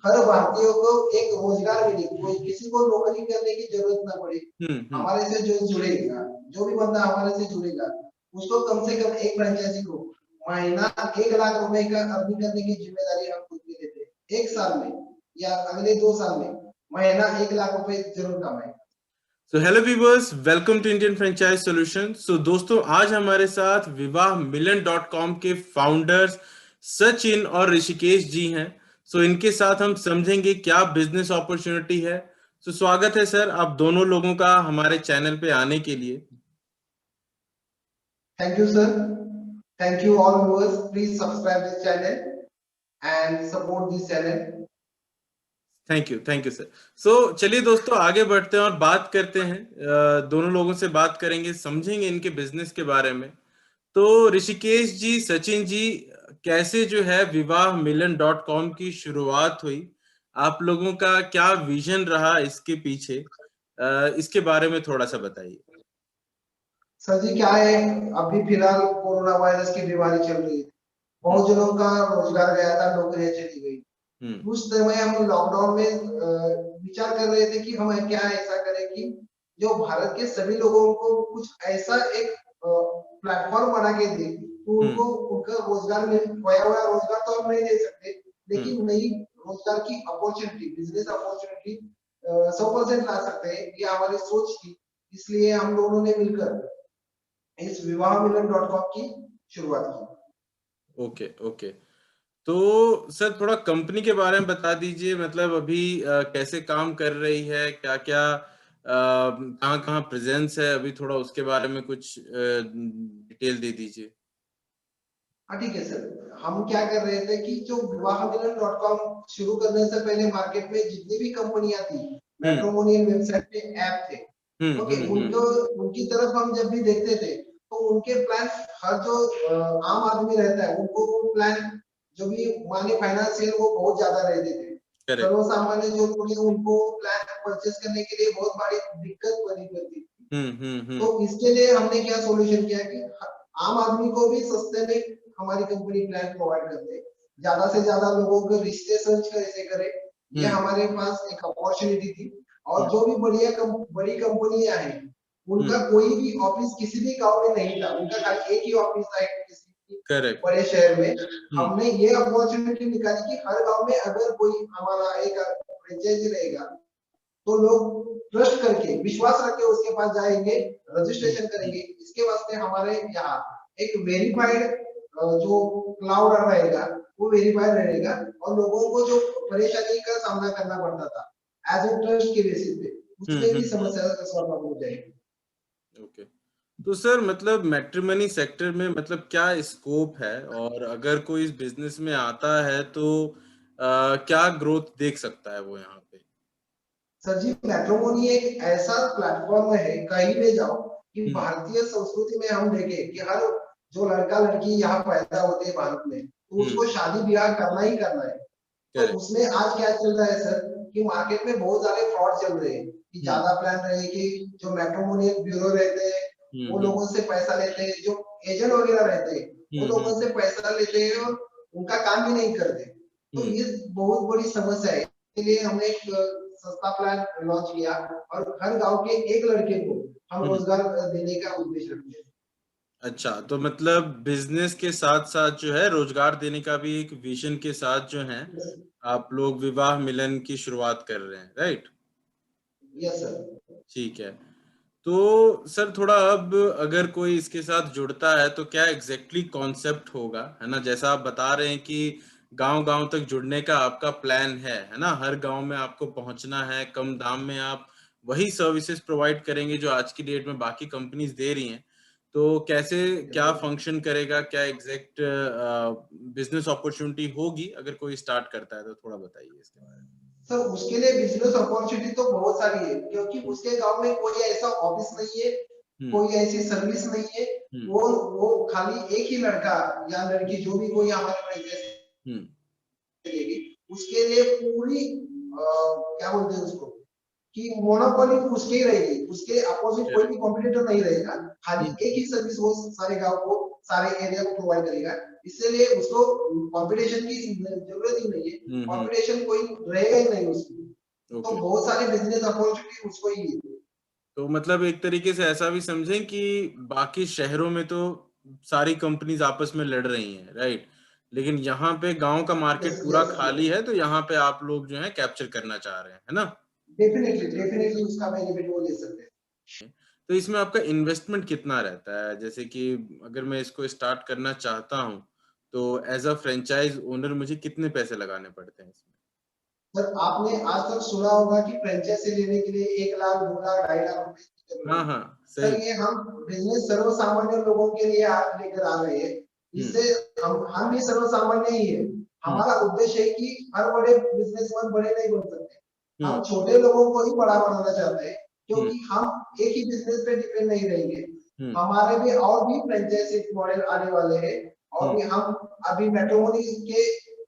हर भारतीय को एक रोजगार मिले, कोई किसी को नौकरी करने की जरूरत ना पड़े। हमारे से जो जुड़ेगा, जो भी बंदा हमारे से जुड़ेगा, उसको कम से कम एक फ्रेंचाइजी को महीना 1 लाख रुपए का अर्निंग करने की जिम्मेदारी हम खुद भी लेते हैं। 1 साल में या अगले 2 साल में महीना 1 लाख रुपए जरूर कमाएगा। So hello viewers, welcome to Indian franchise solution. So दोस्तों, आज हमारे साथ vivahmillion.com के फाउंडर्स सचिन और ऋषिकेश जी हैं। सो इनके साथ हम समझेंगे क्या बिजनेस अपॉर्चुनिटी है। सो स्वागत है सर आप दोनों लोगों का हमारे चैनल पे आने के लिए। Thank you sir, thank you all viewers, please subscribe this channel and support this channel. Thank you sir. So चलिए दोस्तों, आगे बढ़ते हैं और बात करते हैं। दोनों लोगों से बात करेंगे, समझेंगे इनके बिजनेस के बारे में। तो ऋषिकेश जी, सचिन जी, कैसे जो है vivahmillion.com की शुरुआत हुई, आप लोगों का क्या विजन रहा इसके पीछे, इसके बारे में थोड़ा सा बताइए। सर जी क्या है, अभी फिलहाल कोरोना वायरस की बीमारी चल रही है, बहुत जनों का रोजगार गया था, नौकरियां चली गई। उस समय हम लॉकडाउन में विचार कर रहे थे कि हम क्या ऐसा करें कि जो भारत के सभी लोगों को कुछ ऐसा एक प्लेटफॉर्म बना के दे, तो उनको उनका रोजगार मिल, खोया हुआ रोजगार तो हम नहीं दे सकते, लेकिन नई रोजगार की अपॉर्चुनिटी, बिजनेस अपॉर्चुनिटी 100% ला सकते हैं। ये हमारी सोच थी, इसलिए हम दोनों ने मिलकर इस vivahmillion.com की शुरुआत की। ओके। तो सर थोड़ा कंपनी के बारे में बता दीजिए, मतलब अभी कैसे काम कर रही है, क्या क्या कहाँ कहाँ प्रेजेंस है अभी, थोड़ा उसके बारे में कुछ डिटेल दे दीजिए। हाँ ठीक है सर, हम क्या कर रहे थे कि जो vivahmillion.com शुरू करने से पहले मार्केट में जितनी भी कंपनियां थी, मैट्रिमोनियल वेबसाइट पे ऐप थे, ओके, उनको उनकी तरफ हम जब भी देखते थे तो उनके प्लान, हर जो आम आदमी रहता है उनको वो प्लान जो भी माने फाइनेंशियल वो बहुत ज्यादा रहते थे। सर्वसामान्य जो लोग हैं उनको प्लान परचेस करने के लिए बहुत बड़ी दिक्कत बनी करती थी। तो इसके लिए हमने क्या सॉल्यूशन किया कि आम आदमी को भी सस्ते में हमारी कंपनी प्लान प्रोवाइड करते हैं। ज्यादा से ज्यादा लोगों को रिश्ते सर्च कैसे करें, ये हमारे पास एक अपॉर्चुनिटी थी। और जो भी बड़ी कंपनियां हैं, उनका कोई भी ऑफिस किसी भी गांव में नहीं था, उनका खाली एक ही ऑफिस था किसी बड़े शहर में। हमने ये अपॉर्चुनिटी निकाली कि हर गांव में अगर कोई हमारा एक फ्रेंचाइजी रहेगा तो लोग ट्रस्ट करके, विश्वास रख के उसके पास जाएंगे, रजिस्ट्रेशन करेंगे। इसके वास्ते हमारे यहाँ एक वेरीफाइड जो क्लाउड रहेगा वो वेरीफाइड रहेगा, और लोगों को जो परेशानी का सामना करना पड़ता था एज ए ट्रस्ट के बेसिस पे, उसमें भी समस्या सॉल्व हो जाएगी। ओके। तो सर मतलब मैट्रिमनी सेक्टर में मतलब क्या स्कोप है, और अगर कोई इस बिजनेस में आता है तो क्या ग्रोथ देख सकता है वो यहाँ पे? सर जी, मैट्रिमोनी एक ऐसा प्लेटफॉर्म है, कहीं भी जाओ कि भारतीय संस्कृति में हम देखें कि हर जो लड़का लड़की यहाँ पैदा होते हैं भारत में, तो उसको शादी ब्याह करना ही करना है। तो उसमें आज क्या चल रहा है सर कि मार्केट में बहुत सारे फ्रॉड चल रहे हैं कि ज्यादा प्लान रहे कि जो मैट्रिमोनियल ब्यूरो रहते हैं वो लोगों से पैसा लेते हैं, जो एजेंट वगैरह रहते हैं वो लोगों से पैसा लेते हैं और उनका काम भी नहीं करते। तो ये बहुत बड़ी समस्या है, इसलिए हमने एक सस्ता प्लान लॉन्च किया और हर गांव के एक लड़के को हम रोजगार देने का उद्देश्य रखते हैं। अच्छा, तो मतलब बिजनेस के साथ साथ जो है रोजगार देने का भी एक विजन के साथ जो है आप लोग विवाह मिलन की शुरुआत कर रहे हैं, राइट? Yes sir. ठीक है। तो सर थोड़ा अब अगर कोई इसके साथ जुड़ता है तो क्या एग्जैक्टली कॉन्सेप्ट होगा, है ना? जैसा आप बता रहे हैं कि गांव-गांव तक जुड़ने का आपका प्लान है ना? हर गांव में आपको पहुंचना है, कम दाम में आप वही सर्विसेज प्रोवाइड करेंगे जो आज की डेट में बाकी कंपनीज दे रही हैं। तो कैसे क्या फंक्शन करेगा, क्या एग्जैक्ट बिजनेस अपॉर्चुनिटी होगी अगर कोई स्टार्ट करता है, तो थोड़ा बताइए इसके बारे में। सर उसके लिए बिजनेस अपॉर्चुनिटी तो बहुत सारी है, क्योंकि उसके गांव में कोई ऐसा ऑफिस नहीं है, कोई ऐसी सर्विस नहीं है। वो खाली एक ही लड़का या लड़की जो भी कोई हमारे उसके लिए पूरी क्या बोलते हैं उसको कि मोनोपोली उसके ही रहेगी, उसके अपोजिट कोई भी कॉम्पिटिटर नहीं रहेगा। खाली एक ही सर्विस वो सारे गांव को, सारे एरिया को प्रोवाइड करेगा। इसलिए उसको कंपटीशन की जरूरत ही नहीं है, कंपटीशन कोई रहेगा ही नहीं उसमें, तो ओके। बहुत सारे बिजनेस अपॉर्चुनिटी उसको ही है। तो मतलब एक तरीके से ऐसा भी समझें कि बाकी शहरों में तो सारी कंपनीज आपस में लड़ रही हैं, राइट? लेकिन यहाँ पे गांव का यस मार्केट पूरा यस खाली है, तो यहाँ पे आप लोग जो है कैप्चर करना चाह रहे हैं, है ना? डेफिनेटली डेफिनेटली उसका बेनिफिट वो ले सकते हैं। तो इसमें आपका इन्वेस्टमेंट कितना रहता है? जैसे कि अगर मैं इसको स्टार्ट करना चाहता हूँ, तो एज़ अ फ्रैंचाइज़ ओनर मुझे कितने पैसे लगाने पड़ते हैं इसमें? सर आपने आज तक सुना होगा कि फ्रेंचाइजी लेने के लिए 1 लाख, 2 लाख, 2.5 लाख रुपए की जरूरत हाँ, है। हाँ, सही। सर ये हम बिजनेस सर्वसामान्य लोगों के लिए आप लेकर आ रहे हैं। हुँ, इससे हम भी सर्वसामान्य ही है। हुँ, हमारा उद्देश्य है कि हर बड़े बिजनेसमैन बड़े नहीं बन सकते। हुँ, हम छोटे लोगों को ही बड़ा बनाना चाहते हैं, हुँ, क्योंकि हम एक ही बिजनेस पे डिपेंड नहीं रहेंगे। हुँ, हमारे भी और भी फ्रेंचाइजी मॉडल आने वाले हैं, और हुँ, भी हम अभी मैट्रिमोनी के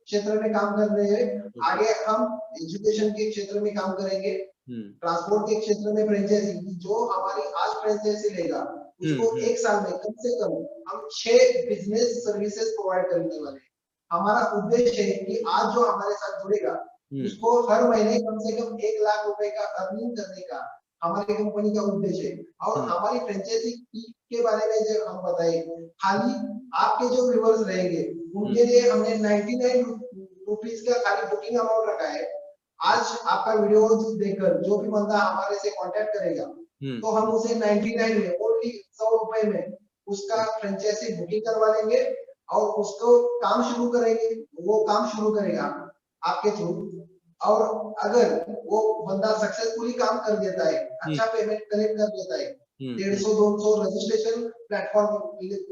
क्षेत्र में काम कर रहे हैं। ओके। आगे हम एजुकेशन के क्षेत्र में काम करेंगे, हुँ, ट्रांसपोर्ट के क्षेत्र में फ्रेंचाइजी, जो हमारी आज फ्रेंचाइजी लेगा हुँ, उसको हुँ, 1 साल में कम से कम हम 6 बिजनेस सर्विसेज प्रोवाइड करने वाले हैं। हमारा उद्देश्य है कि आज जो हमारे साथ जुड़ेगा हुँ, उसको हर महीने कम से कम 1 लाख रुपए का अर्निंग करने का हमारी कंपनी का उद्देश्य है। और हुँ, हमारी फ्रेंचाइजी के बारे में जो हम बताए, खाली आपके जो व्यूअर्स रहेंगे हुँ, उनके लिए हमने 99 रुपीज का खाली बुकिंग अमाउंट रखा है। आज आपका वीडियो देखकर जो भी बंदा हमारे से कांटेक्ट करेगा, हुँ, तो हम उसे 99 में ओनली 100 रुपए में उसका फ्रेंचाइजी बुकिंग करवा लेंगे और उसको काम शुरू करेंगे। वो काम शुरू करेगा आपके थ्रू, और अगर वो बंदा सक्सेसफुली काम कर देता है, हुँ, अच्छा पेमेंट कलेक्ट कर देता है, हुँ, हुँ, 150-200 रजिस्ट्रेशन प्लेटफॉर्म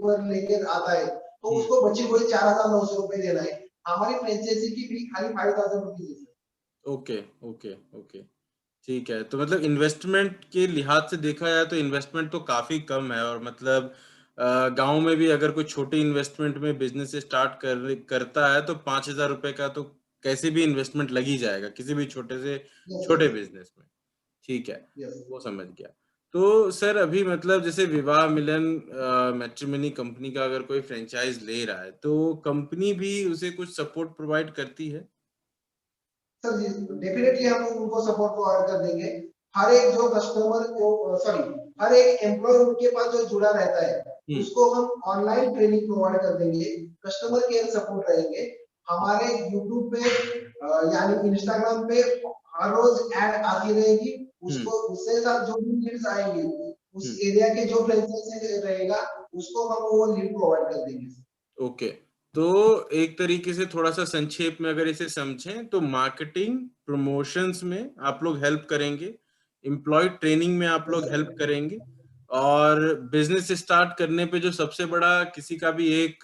पर लेकर आता है, तो हुँ, उसको बची हुई 4,900 रुपए देना है। हमारी फ्रेंचाइजी की फी खाली 5,000 रुपीज है। ओके, ओके, ओके, ठीक है। तो मतलब इन्वेस्टमेंट के लिहाज से देखा जाए तो इन्वेस्टमेंट तो काफ़ी कम है और मतलब गाँव में भी अगर कोई छोटी इन्वेस्टमेंट में बिज़नेस स्टार्ट करता है तो 5,000 रुपए का तो कैसे भी इन्वेस्टमेंट लग ही जाएगा, किसी भी छोटे से यस छोटे यस बिज़नेस में। ठीक है, यस। वो समझ गया। तो सर अभी मतलब जैसे विवाह मिलन मैट्रिमोनी कंपनी का अगर कोई फ्रैंचाइज़ ले रहा है, तो कंपनी भी उसे कुछ सपोर्ट प्रोवाइड करती है? सर जी, डेफिनेटली हम उनको सपोर्ट प्रोवाइड कर देंगे। हर एक जो कस्टमर को सॉरी हर एक एम्प्लॉय उनके पास जो जुड़ा रहता है, हुँ, उसको हम ऑनलाइन ट्रेनिंग प्रोवाइड कर देंगे, कस्टमर केयर सपोर्ट रहेंगे। हमारे यूट्यूब पे यानी इंस्टाग्राम पे हर रोज ऐड आती रहेगी, हुँ, उसको उसके साथ जो भी लीड्स आएंगे, उस हुँ। एरिया के जो फ्रेंचाइजी रहेगा, उसको हम वो लीड प्रोवाइड कर देंगे। ओके। तो एक तरीके से थोड़ा-सा संक्षेप में अगर इसे समझें तो मार्केटिंग, प्रमोशंस में आप लोग हेल्प करेंगे, एम्प्लॉयी ट्रेनिंग में आप यस लोग हेल्प सर। करेंगे और बिज़नेस स्टार्ट करने पे जो सबसे बड़ा किसी का भी एक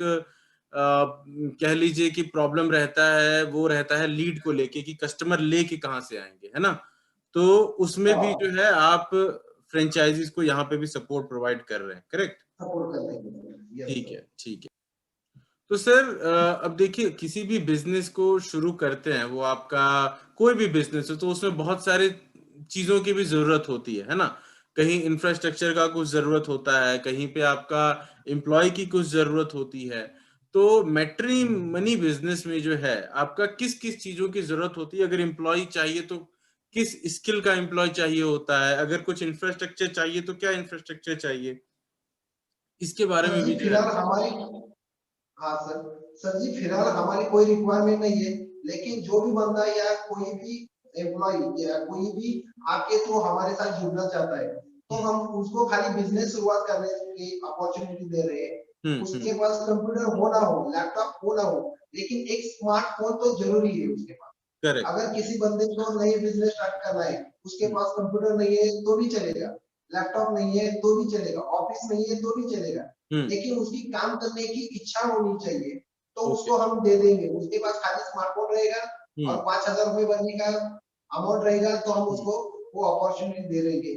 कह लीजिए कि प्रॉब्लम रहता है, वो रहता है लीड को लेके कि कस्टमर लेके कहाँ से आएँगे, है ना? तो उसमें भी जो हाँ, है आप फ्रैंचाइज़ीज़ को यहाँ पे भी सपोर्ट प्रोवाइड कर रहे हैं, करेक्ट? सपोर्ट कर देंगे। यस ठीक सर। है, ठीक है। तो सर अब देखिए किसी भी बिज़नेस को शुरू करते हैं, वो आपका कोई भी बिज़नेस हो, तो उसमें बहुत सारे चीज़ों की भी ज़रूरत होती है ना? कहीं इंफ्रास्ट्रक्चर का कुछ ज़रूरत होता है, कहीं पे आपका एम्प्लॉयी की कुछ ज़रूरत होती है। तो मैट्रिमनी बिज़नेस में जो है, आपका किस-किस चीज़ों की ज़रूरत होती है? अगर एम्प्लॉयी चाहिए तो किस स्किल का एम्प्लॉयी चाहिए होता है? अगर कुछ इंफ्रास्ट्रक्चर चाहिए तो क्या इंफ्रास्ट्रक्चर चाहिए? इसके बारे सर में जी भी जो है फिलहाल हमारी हाँ सर, सर जी फिलहाल हमारी कोई रिक्वायरमेंट नहीं है, लेकिन जो भी बंदा या कोई भी एम्प्लॉय या कोई भी आपके थ्रू हमारे साथ जुड़ना चाहता है, तो हुँ, हम उसको खाली बिजनेस शुरुआत करने की अपॉर्चुनिटी दे रहे हैं। हुँ, हुँ, उसके पास कंप्यूटर हो ना हो, लैपटॉप हो ना हो, लेकिन एक स्मार्टफ़ोन तो ज़रूरी है उसके पास। करेक्ट। अगर किसी बंदे को नई बिजनेस स्टार्ट करना है, उसके हुँ, पास कंप्यूटर नहीं है तो भी चलेगा, लैपटॉप नहीं है तो भी चलेगा, ऑफिस नहीं है तो भी चलेगा, हुँ, लेकिन उसकी काम करने की इच्छा होनी चाहिए, तो ओके। उसको हम दे देंगे। उसके पास खाली स्मार्टफ़ोन रहेगा हुँ, और 5,000 रुपए भरने का अमाउंट रहेगा, तो हम हुँ, उसको वो अपॉर्चुनिटी दे देंगे।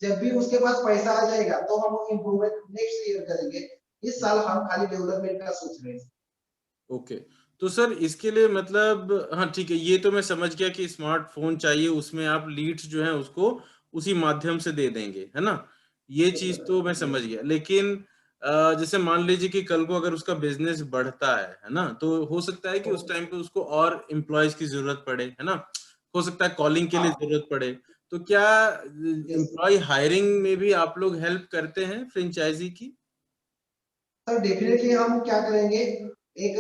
जब भी उसके पास पैसा आ जाएगा, तो हम इम्प्रूवमेंट नेक्स्ट ईयर करेंगे। इस हुँ, साल हम खाली डेवलपमेंट का सोच रहे हैं। ओके। तो सर इसके लिए मतलब हाँ, ठीक है, ये तो मैं समझ गया कि स्मार्टफ़ोन चाहिए, उसमें आप लीड्स जो हैं, उसको उसी माध्यम से दे देंगे, है ना? ये यस चीज़ सर, तो मैं समझ यस। गया। लेकिन जैसे मान लीजिए कि कल को अगर उसका बिजनेस बढ़ता है ना, तो हो सकता है कि उस टाइम पे उसको और एम्प्लॉयज की जरूरत पड़े, है ना, हो सकता है कॉलिंग के लिए हाँ, जरूरत पड़े। तो क्या यस एम्प्लॉय हायरिंग में भी आप लोग हेल्प करते हैं फ्रेंचाइजी की? सर, डेफिनेटली हम क्या करेंगे, एक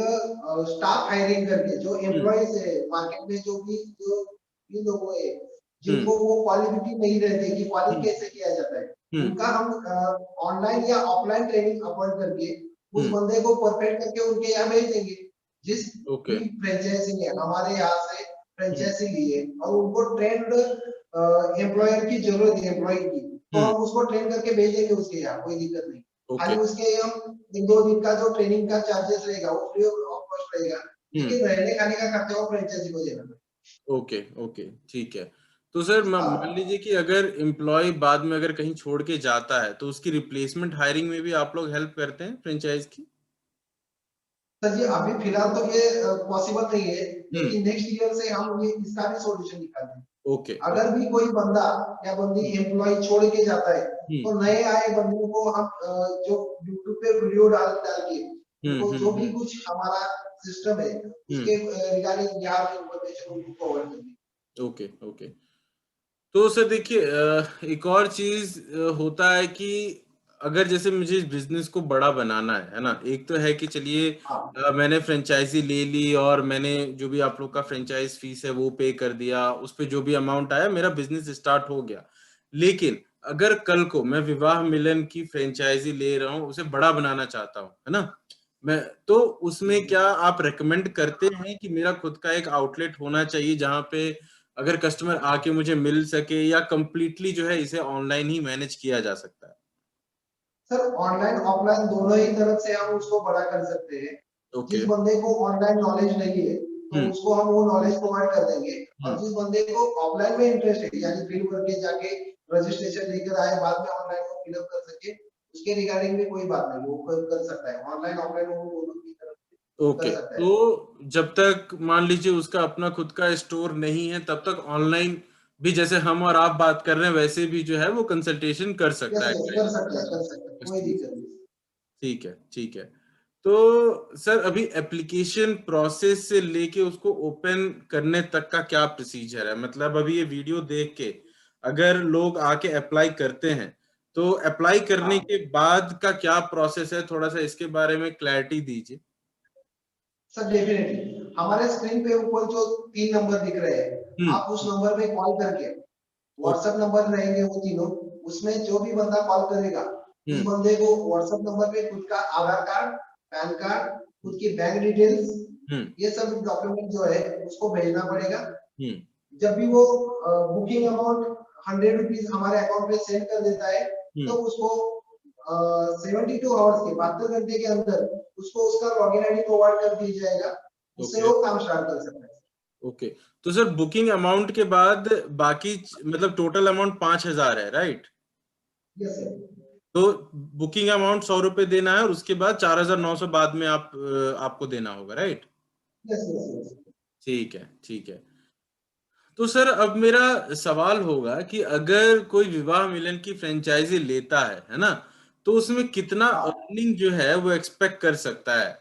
स्टाफ हायरिंग करके जो हम्म एम्प्लॉयज है मार्केट में, जो भी लोग है हम्म जिनको वो क्वालिफिकेशन नहीं रहती कि क्वालिटी हम्म कैसे किया जाता है, हम्म उनका हम ऑनलाइन या ऑफलाइन ट्रेनिंग अपॉइंट करके उस हम्म बंदे को परफेक्ट करके उनके यहाँ भेज देंगे। जिस ओके। भी फ्रेंचाइजी ने हमारे यहाँ से हम्म फ्रेंचाइजी लिए और उनको ट्रेंड एम्प्लॉयर की जरूरत है, एम्प्लॉय की, तो हम्म हम उसको ट्रेन करके भेज देंगे उसके यहाँ, कोई दिक्कत नहीं। ओके। खाली उसके हम 1-2 दिन का जो ट्रेनिंग का चार्जेस रहेगा वो फ्री ऑफ कॉस्ट रहेगा, हम्म लेकिन रहने खाने का खर्चा वो फ्रेंचाइजी को देना पड़ेगा। ओके ओके ठीक है। तो सर मान हाँ लीजिए कि अगर एम्प्लॉय बाद में अगर कहीं छोड़ के जाता है, तो उसकी रिप्लेसमेंट हायरिंग में भी आप लोग हेल्प करते हैं फ्रेंचाइज की? सर जी, अभी फिलहाल तो ये पॉसिबल नहीं है, हम्म लेकिन नेक्स्ट ईयर से हम ये इसका भी सॉल्यूशन निकालते हैं। ओके ओके अगर भी कोई बंदा या बंदी हम्म एम्प्लॉय छोड़ के जाता है, तो हम्म नए आए बंदों को हम जो यूट्यूब पे वीडियो डाल डाल के उनको जो भी हम्म कुछ हमारा सिस्टम है हम्म उसके रिगार्डिंग यहाँ पे इन्फॉर्मेशन उनको प्रोवाइड करेंगे। Okay okay. तो सर देखिए, एक और चीज होता है कि अगर जैसे मुझे इस बिजनेस को बड़ा बनाना है ना, एक तो है कि चलिए हाँ मैंने फ्रेंचाइजी ले ली और मैंने जो भी आप लोग का फ्रेंचाइज फीस है वो पे कर दिया, उस पे जो भी अमाउंट आया मेरा बिजनेस स्टार्ट हो गया। लेकिन अगर कल को मैं विवाह मिलन की फ्रेंचाइजी ले रहा हूँ, उसे बड़ा बनाना चाहता हूँ, है ना, मैं, तो उसमें क्या आप रेकमेंड करते हैं कि मेरा खुद का एक आउटलेट होना चाहिए जहां पे अगर कस्टमर आके मुझे मिल सके, या कंप्लीटली जो है इसे ऑनलाइन ही मैनेज किया जा सकता है? सर, ऑनलाइन ऑफलाइन दोनों ही तरफ से हम उसको बड़ा कर सकते हैं। ओके। जिस बंदे को ऑनलाइन नॉलेज नहीं है तो हम्म उसको हम वो नॉलेज प्रोवाइड कर देंगे, और हम्म जिस बंदे को ऑफलाइन में इंटरेस्ट है यानी फील्ड वर्क के जाके रजिस्ट्रेशन लेकर आए बाद में ऑनलाइन वो फिलअप कर सके, उसके रिगार्डिंग भी कोई बात नहीं, वो कर सकता है ऑनलाइन ऑफलाइन, वो दोनों की तरफ से ओके। कर सकता है। तो जब तक मान लीजिए उसका अपना खुद का स्टोर नहीं है, तब तक ऑनलाइन भी जैसे हम और आप बात कर रहे हैं वैसे भी जो है वो कंसल्टेशन कर सकता यस है यस, कर सकता है, कोई कस्टमर। दिक्कत नहीं। ठीक है ठीक है। तो सर अभी एप्लीकेशन प्रोसेस से लेके उसको ओपन करने तक का क्या प्रोसीजर है? मतलब अभी ये वीडियो देख के अगर लोग आके अप्लाई करते हैं, तो अप्लाई करने हाँ के बाद का क्या प्रोसेस है, थोड़ा सा इसके बारे में क्लैरिटी दीजिए। सर, डेफिनेटली हमारे स्क्रीन पे ऊपर जो 3 नंबर दिख रहे हैं, आप उस हम्म नंबर पे कॉल करके, ओके। व्हाट्सएप नंबर रहेंगे वो तीनों, उसमें जो भी बंदा कॉल करेगा उस हम्म बंदे को व्हाट्सएप नंबर पे खुद का आधार कार्ड, पैन कार्ड, खुद की बैंक डिटेल्स, हम्म ये सब डॉक्यूमेंट जो है उसको भेजना पड़ेगा। हम्म जब भी वो बुकिंग अमाउंट 100 रुपीज हमारे अकाउंट पे सेंड कर देता है, तो हम्म उसको 72 आवर्स के 72 घंटे के अंदर उसको उसका लॉगिन आईडी प्रोवाइड कर दिया जाएगा, उससे ओके वो काम स्टार्ट कर सकता है। ओके। तो सर बुकिंग अमाउंट के बाद बाकी मतलब टोटल अमाउंट 5,000 है, राइट? Yes sir. तो बुकिंग अमाउंट 100 रुपए देना है और उसके बाद 4,900 बाद में आपको देना होगा, राइट? Yes yes yes. ठीक है ठीक है। तो सर अब मेरा सवाल होगा कि अगर कोई विवाह मिलन की फ्रेंचाइजी लेता है ना, तो उसमें कितना हाँ अर्निंग जो है वो एक्सपेक्ट कर सकता है?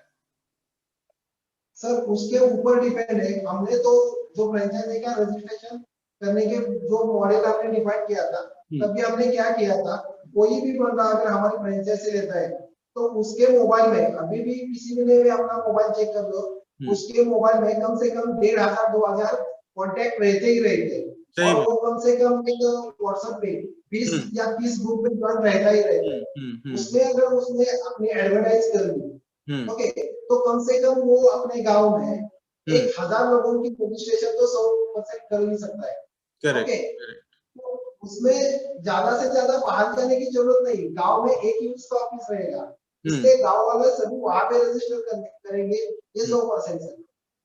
सर, उसके ऊपर डिपेंड है। हमने तो जो फ्रेंचाइजी का रजिस्ट्रेशन करने के जो मॉडल हमने डिफाइन किया था, हम्म तभी हमने क्या किया था, कोई भी बंदा अगर हमारी फ्रेंचाइजी लेता है तो उसके मोबाइल में अभी भी किसी ने भी अपना मोबाइल चेक कर लो, हम्म उसके मोबाइल में कम से कम 1,500-2,000 कॉन्टेक्ट रहते ही रहते हैं, सही और बात। वो कम से कम एक व्हाट्सएप पे 20 हम्म या 30 ग्रुप में ज्वाइन रहता ही रहता है। हम्म। उसमें अगर उसने अपनी एडवर्टाइज कर दी, हम्म ओके, तो कम से कम वो अपने गांव में हम्म 1,000 लोगों की रजिस्ट्रेशन तो 100% कर ही सकता है। Correct okay, correct. तो उसमें ज्यादा से ज्यादा बाहर जाने की जरूरत नहीं, गांव में एक ही उसका ऑफिस रहेगा, हम्म इसलिए गांव वाले सभी वहां पे रजिस्टर करेंगे, ये हम्म 100% है।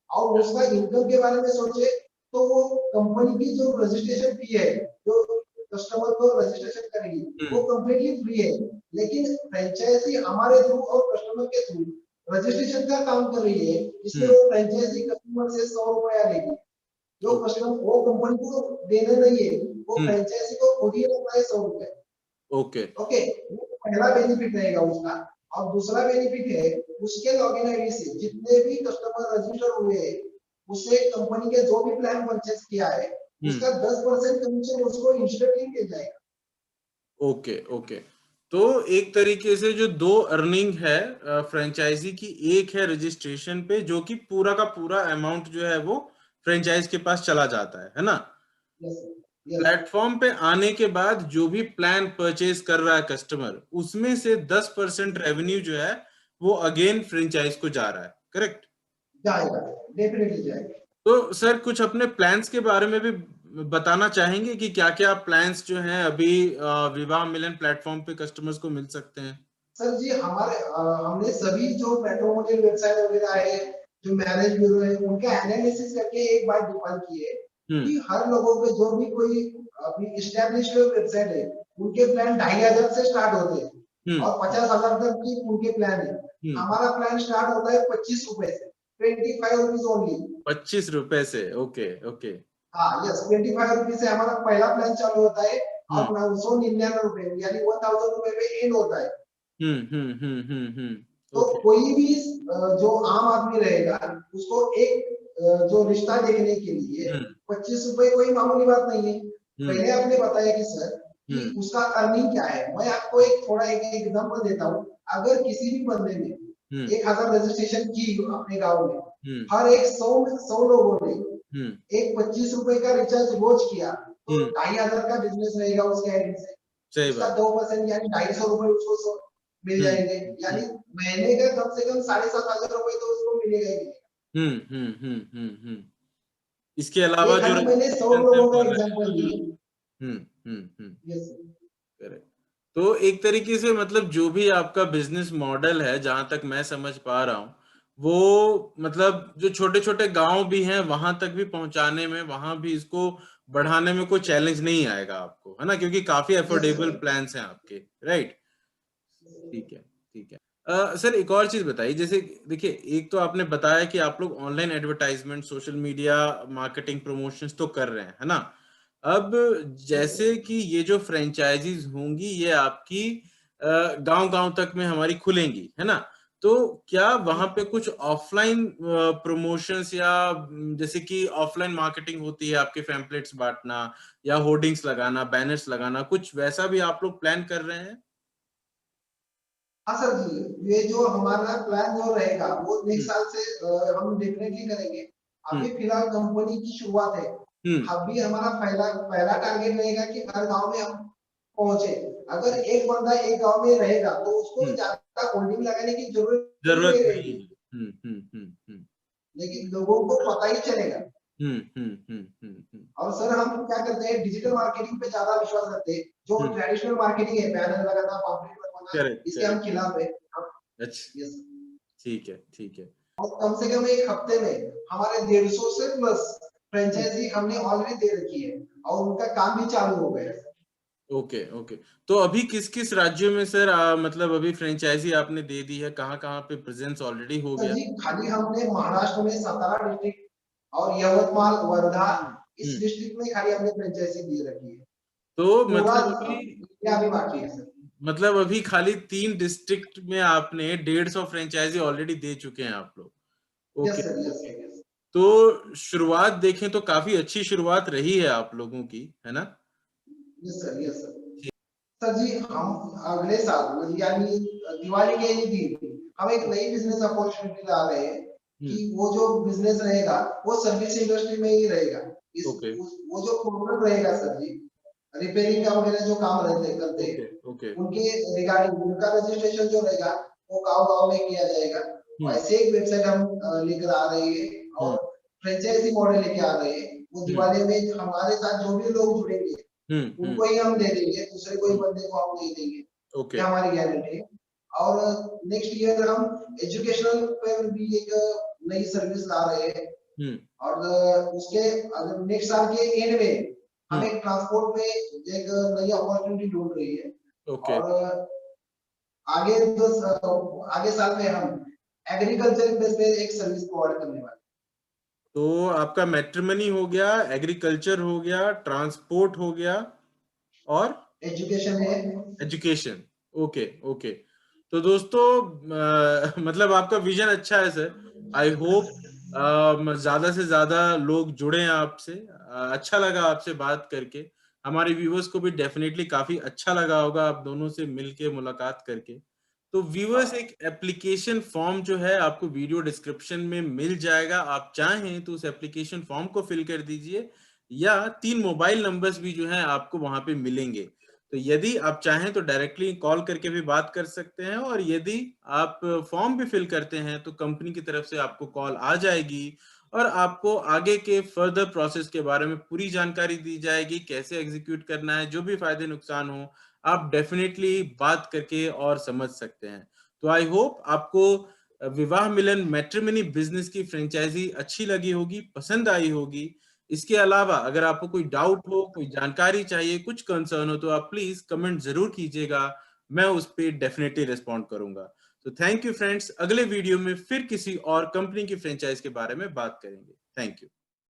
और उसका इनकम के बारे में सोचे तो वो कंपनी की जो रजिस्ट्रेशन फी है, जो कस्टमर को रजिस्ट्रेशन करेगी, वो हम्म कंप्लीटली फ्री है। लेकिन फ्रेंचाइजी हमारे थ्रू और कस्टमर के थ्रू रजिस्ट्रेशन का काम कर रही है, इसलिए हम्म वो फ्रेंचाइजी कस्टमर से 100 रुपया लेगी। जो ओके कस्टमर वो कंपनी को देने नहीं है, वो हम्म फ्रेंचाइजी को खुद ही रखना है 100 रुपए। ओके ओके, वो पहला बेनिफिट रहेगा उसका। और दूसरा बेनिफिट है उसके लॉगिन आईडी से जितने भी कस्टमर रजिस्टर हुए उससे कंपनी के जो भी प्लान परचेज किया है उसका 10% कमीशन उसको इंस्टेंटली मिल जाएगा। ओके ओके, तो एक तरीके से जो दो अर्निंग है फ्रेंचाइजी की, एक है रजिस्ट्रेशन पे जो कि पूरा का पूरा अमाउंट जो है वो फ्रेंचाइज के पास चला जाता है ना। यस यस प्लेटफॉर्म पे आने के बाद जो भी प्लान परचेज कर रहा है कस्टमर, उसमें से 10% रेवेन्यू जो है वो अगेन फ्रेंचाइज को जा रहा है, करेक्ट? जाएगा, डेफिनेटली जाएगा। तो सर कुछ अपने प्लान्स के बारे में भी बताना चाहेंगे कि क्या क्या प्लान्स जो हैं अभी विवाह मिलन प्लेटफॉर्म पे कस्टमर्स को मिल सकते हैं? सर जी हमने सभी जो मैट्रिमोनियल वेबसाइट वगैरह है जो मैरिज ब्यूरो है उनका एनालिसिस करके एक बार डिफाइन किए कि हर लोगों पे जो भी कोई अभी एस्टैब्लिश्ड वेबसाइट है उनके प्लान 2,500 से स्टार्ट होते हैं और 50,000 तक की उनके प्लान है। हमारा प्लान स्टार्ट होता है 25 रुपए से, 25 रुपीज ओनली। 25 रुपए से, ओके ओके। हाँ यस, 25 रुपीज से हमारा पहला प्लान चालू होता है और 999 रुपए यानी 1,000 रुपए में एंड होता है। तो ओके। कोई भी जो आम आदमी रहेगा उसको एक जो रिश्ता देखने के लिए 25 रुपए कोई मामूली बात नहीं है। पहले आपने बताया कि सर कि उसका अर्निंग क्या है, मैं आपको एक थोड़ा एक एग्जांपल देता हूँ। अगर किसी भी बंदे ने 1,000 रजिस्ट्रेशन की अपने गांव में, हर एक 100 लोगों ने एक 25 रुपए का रिचार्ज रोज किया तो 2,500 का बिजनेस रहेगा उसके आईडी से। सही उसका बात। 2% यानी 250 रुपए उसको मिल जाएंगे, यानी महीने का कम से कम 7,500 रुपए तो उसको मिलेगा ही मिलेगा। इसके ये अलावा जो खाली मैंने 100 रजिस्ट्रेशन से लोगों का मिल रहा एग्जांपल दिए। है। Yes correct. तो एक तरीके से मतलब जो भी आपका बिजनेस मॉडल है, जहां तक मैं समझ पा रहा हूँ, वो मतलब जो छोटे छोटे गांव भी हैं वहां तक भी पहुंचाने में, वहां भी इसको बढ़ाने में कोई चैलेंज नहीं आएगा आपको, है ना, क्योंकि काफी यस अफोर्डेबल सर। प्लान्स हैं आपके, राइट? ठीक है, ठीक है। सर एक और चीज बताइए, जैसे देखिए, एक तो आपने बताया कि आप लोग online advertisement, social media marketing, promotions तो कर रहे हैं, है ना। अब जैसे कि ये जो फ्रेंचाइजीज होंगी ये आपकी गांव गांव तक में हमारी खुलेंगी, है ना, तो क्या वहां पे कुछ ऑफलाइन प्रमोशंस या जैसे कि ऑफलाइन मार्केटिंग होती है, आपके पैम्पलेट्स बांटना या होर्डिंग्स लगाना, बैनर्स लगाना, कुछ वैसा भी आप लोग प्लान कर रहे हैं? हाँ सर जी, ये जो हमारा प्लान जो रहेगा वो नेक्स्ट साल से हम डेफिनेटली करेंगे। हम्म अभी फिलहाल कंपनी की शुरुआत है। हम्म अभी हमारा पहला पहला टारगेट रहेगा कि हर गांव में हम पहुंचे। अगर एक बंदा एक गांव में रहेगा तो उसको हम्म ज्यादा होल्डिंग लगाने की जरूरत जरूरत नहीं नहीं रहेगी, है। हम्म लेकिन लोगों को पता ही चलेगा। हम्म। और सर हम क्या करते हैं, डिजिटल मार्केटिंग पे ज्यादा विश्वास करते हैं। जो ट्रेडिशनल मार्केटिंग है, बैनर लगाना, पॉम्पलेट बनवाना, करेक्ट इसके हम करेक्ट। खिलाफ है। अच्छा, यस, ठीक है ठीक है। और कम से कम एक हफ्ते में हमारे 150 से प्लस फ्रेंचाइजी हमने ऑलरेडी दे रखी है और उनका काम भी चालू हो गया है। Okay okay. तो अभी किस किस राज्यों में सर मतलब अभी फ्रेंचाइजी आपने दे दी है, कहाँ कहाँ पे प्रेजेंस ऑलरेडी हो सर गया? जी खाली हमने महाराष्ट्र में सातारा डिस्ट्रिक्ट और यवतमाल वर्धा इस हम्म डिस्ट्रिक्ट में खाली हमने फ्रेंचाइजी दे रखी है। तो पूरा मतलब अभी इंडिया भी बाकी है सर। मतलब अभी खाली 3 डिस्ट्रिक्ट में आपने 150 फ्रेंचाइजी ऑलरेडी दे चुके हैं आप लोग। Yes okay sir yes okay. Sir yes तो शुरुआत देखें तो काफी अच्छी शुरुआत रही है आप लोगों की, है ना? Yes sir yes sir. Sir जी हम अगले साल यानी दिवाली के ही दिन हम एक नई बिजनेस अपॉर्चुनिटी ला रहे हैं कि वो जो बिजनेस रहेगा वो सर्विस इंडस्ट्री में ही रहेगा। ओके वो जो प्रोडक्ट रहेगा सर जी, रिपेयरिंग का वगैरह जो काम रहते करते ओके ओके। उनके रिगार्डिंग उनका रजिस्ट्रेशन जो रहेगा वो गांव गांव में किया जाएगा। हम्म ऐसे एक वेबसाइट हम लेकर आ रहे हैं हम्म और फ्रेंचाइजी मॉडल लेके आ रहे हैं। वो हम्म दिवाली में हमारे साथ जो भी लोग जुड़ेंगे हम्म। उनको ही हम दे देंगे, दूसरे कोई हम्म, बंदे को हम नहीं देंगे। ये ओके हमारी गारंटी है। और नेक्स्ट ईयर हम एजुकेशनल पे भी एक नई सर्विस ला रहे हैं हम्म और उसके अगर नेक्स्ट साल के एंड में हम हम्म एक ट्रांसपोर्ट में एक नई अपॉर्चुनिटी ढूंढ रही है ओके। और आगे आगे साल में हम एग्रीकल्चर बेस पे एक सर्विस प्रोवाइड करने वाले तो आपका मैट्रिमनी हो गया, एग्रीकल्चर हो गया, ट्रांसपोर्ट हो गया, और हैं। एजुकेशन है। एजुकेशन। Okay okay. तो दोस्तों मतलब आपका विजन अच्छा है सर। आई होप ज्यादा से ज्यादा लोग जुड़े आपसे। अच्छा लगा आपसे बात करके। हमारे व्यूवर्स को भी डेफिनेटली काफी अच्छा लगा होगा आप दोनों से मिलके मुलाकात करके। तो व्यूवर्स, एक एप्लीकेशन फॉर्म जो है आपको वीडियो डिस्क्रिप्शन में मिल जाएगा। आप चाहें तो उस एप्लीकेशन फॉर्म को फिल कर दीजिए, या 3 मोबाइल नंबर्स भी जो हैं आपको वहां पे मिलेंगे। तो यदि आप चाहें तो डायरेक्टली कॉल करके भी बात कर सकते हैं, और यदि आप फॉर्म भी फिल करते हैं तो कंपनी की तरफ से आपको कॉल आ जाएगी और आपको आगे के फर्दर प्रोसेस के बारे में पूरी जानकारी दी जाएगी, कैसे एग्जीक्यूट करना है, जो भी फायदे नुकसान हो आप डेफिनेटली बात करके और समझ सकते हैं। तो आई होप आपको विवाह मिलन मैट्रिमनी बिजनेस की फ्रेंचाइजी अच्छी लगी होगी, पसंद आई होगी। इसके अलावा अगर आपको कोई डाउट हो, कोई जानकारी चाहिए, कुछ कंसर्न हो, तो आप प्लीज कमेंट जरूर कीजिएगा। मैं उस पर डेफिनेटली रिस्पॉन्ड करूंगा। तो थैंक यू फ्रेंड्स, अगले वीडियो में फिर किसी और कंपनी की फ्रेंचाइज के बारे में बात करेंगे। Thank you.